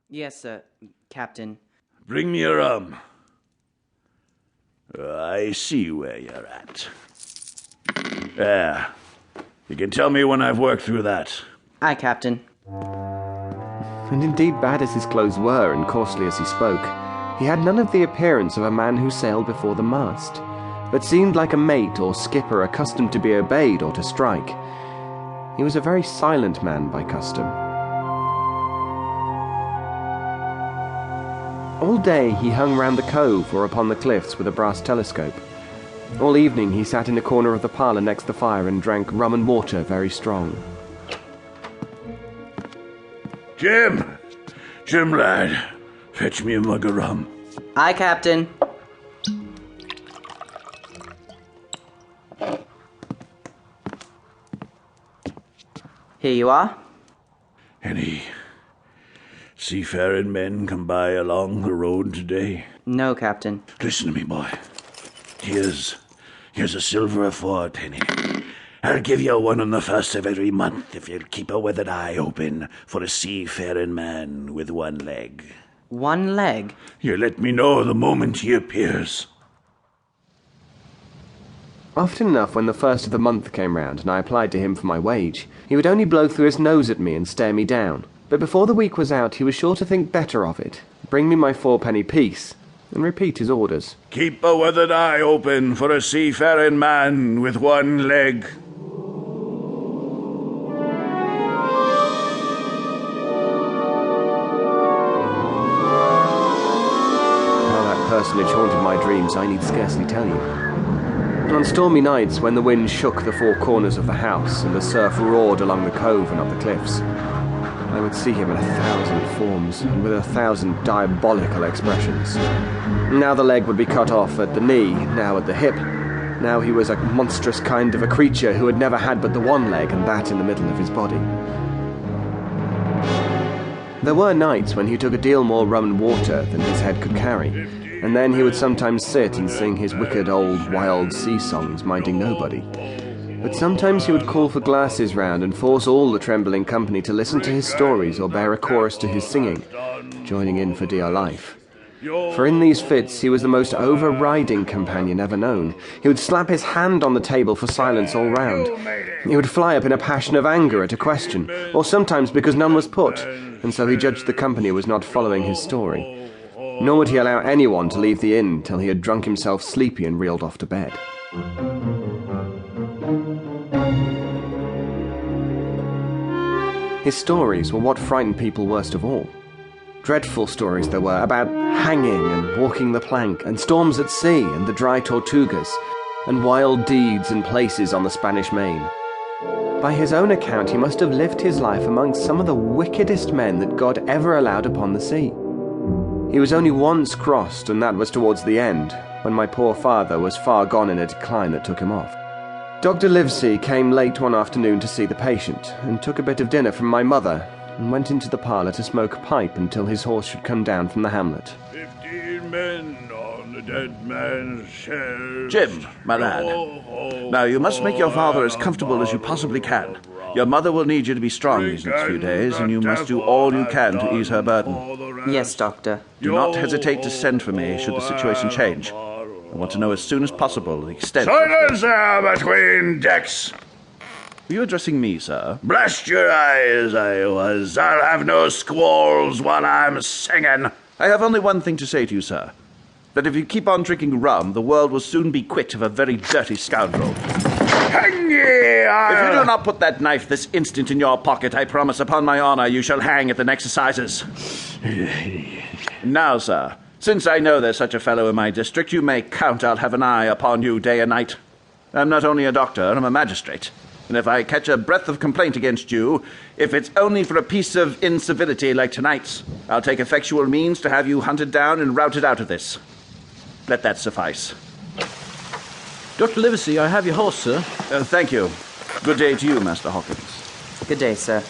Yes, sir, Captain. Bring me a rum. I see where you're at. You can tell me when I've worked through that. Aye, Captain. And indeed, bad as his clothes were and coarsely as he spoke, he had none of the appearance of a man who sailed before the mast, but seemed like a mate or skipper accustomed to be obeyed or to strike. He was a very silent man by custom. All day he hung round the cove or upon the cliffs with a brass telescope. All evening he sat in a corner of the parlour next the fire and drank rum and water very strong. Jim, lad, fetch me a mug of rum. Aye, Captain. Here you are. Any seafaring men come by along the road today? No, Captain. Listen to me, boy. Here's a silver a 4-penny. I'll give you one on the first of every month if you'll keep a weathered eye open for a seafaring man with one leg. One leg? You let me know the moment he appears. Often enough, when the first of the month came round and I applied to him for my wage, he would only blow through his nose at me and stare me down. But before the week was out, he was sure to think better of it, bring me my 4-penny piece, and repeat his orders. Keep a weathered eye open for a seafaring man with one leg. How that personage haunted my dreams, I need scarcely tell you. On stormy nights, when the wind shook the four corners of the house and the surf roared along the cove and up the cliffs, I would see him in 1,000 forms and with 1,000 diabolical expressions. Now the leg would be cut off at the knee, now at the hip. Now he was a monstrous kind of a creature who had never had but the one leg, and that in the middle of his body. There were nights when he took a deal more rum and water than his head could carry, and then he would sometimes sit and sing his wicked old wild sea songs, minding nobody. But sometimes he would call for glasses round and force all the trembling company to listen to his stories or bear a chorus to his singing, joining in for dear life. For in these fits he was the most overriding companion ever known. He would slap his hand on the table for silence all round. He would fly up in a passion of anger at a question, or sometimes because none was put, and so he judged the company was not following his story. Nor would he allow anyone to leave the inn till he had drunk himself sleepy and reeled off to bed. His stories were what frightened people worst of all. Dreadful stories there were about hanging and walking the plank, and storms at sea and the dry Tortugas, and wild deeds and places on the Spanish Main. By his own account, he must have lived his life amongst some of the wickedest men that God ever allowed upon the sea. He was only once crossed, and that was towards the end, when my poor father was far gone in a decline that took him off. Doctor Livesey came late one afternoon to see the patient, and took a bit of dinner from my mother, and went into the parlour to smoke a pipe until his horse should come down from the hamlet. 15 men on the dead man's shell. Jim, my lad. Now, you must make your father as comfortable as you possibly can. Your mother will need you to be strong these next few days, and you must do all you can to ease her burden. Yes, Doctor. Do not hesitate to send for me should the situation change. I want to know as soon as possible the extent... Silence there between decks! Were you addressing me, sir? Blast your eyes, I was. I'll have no squalls while I'm singing. I have only one thing to say to you, sir. That if you keep on drinking rum, the world will soon be quit of a very dirty scoundrel. Hang ye! If you do not put that knife this instant in your pocket, I promise upon my honour you shall hang at the next assizes. Now, sir, since I know there's such a fellow in my district, you may count I'll have an eye upon you day and night. I'm not only a doctor, I'm a magistrate. And if I catch a breath of complaint against you, if it's only for a piece of incivility like tonight's, I'll take effectual means to have you hunted down and routed out of this. Let that suffice. Dr. Livesey, I have your horse, sir. Thank you. Good day to you, Master Hawkins. Good day, sir.